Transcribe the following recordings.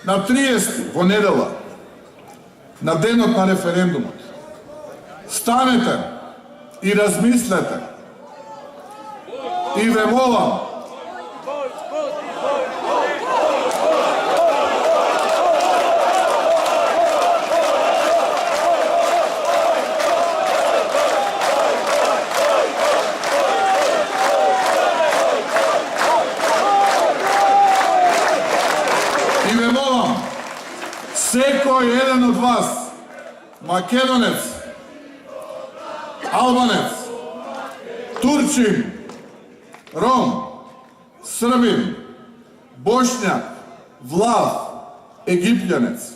на 30 во недела, на денот на референдумот. Станете и размислете. И ве молам, секој еден од вас, македонец, албанец, турчин, ром, србин, бошњак, влав, египлјанец,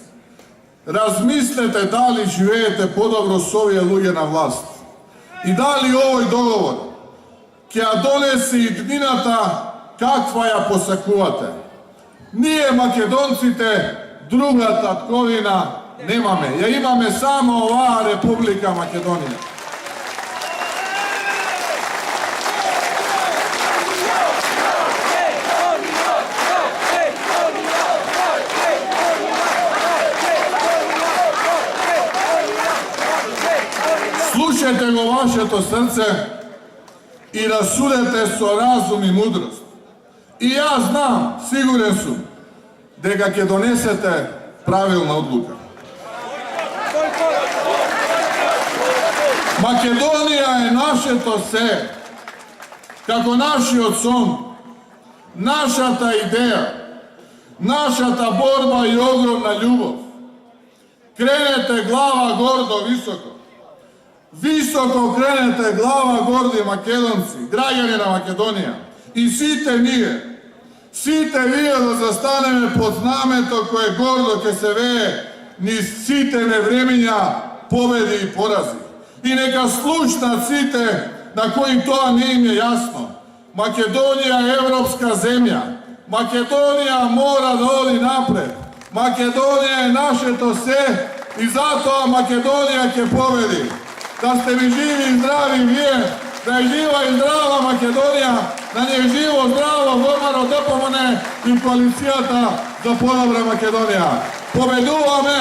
размислете дали живеете подобро со овие луѓе на власт и дали овој договор ќе ја донесе иднината каква ја посакувате. Ние македонците друга татковина немаме. Ја имаме само оваа Република Македонија. Слушајте го вашето срце и расудете со разум и мудрост. И јас знам, сигурен сум, дека ќе донесете правилна одлука. Македонија е нашето се, како нашиот сон, нашата идеја, нашата борба и огромна љубов. Кренете глава гордо, високо. Високо кренете глава горди македонци, граѓани на Македонија. И сите ние, сите вие да застанеме под знамето кое гордо ќе се вее низ сите невремиња, победи и порази. И нека слушнат сите на кои тоа не им е јасно. Македонија е европска земја. Македонија мора да оди напред. Македонија е нашето се и затоа Македонија ќе победи. Да сте ви живи и здрави вие, да е жива и здрава Македонија, да не е живо, здраво, ВМРО, ДПМН и коалицијата за подобра Македонија. Победуваме!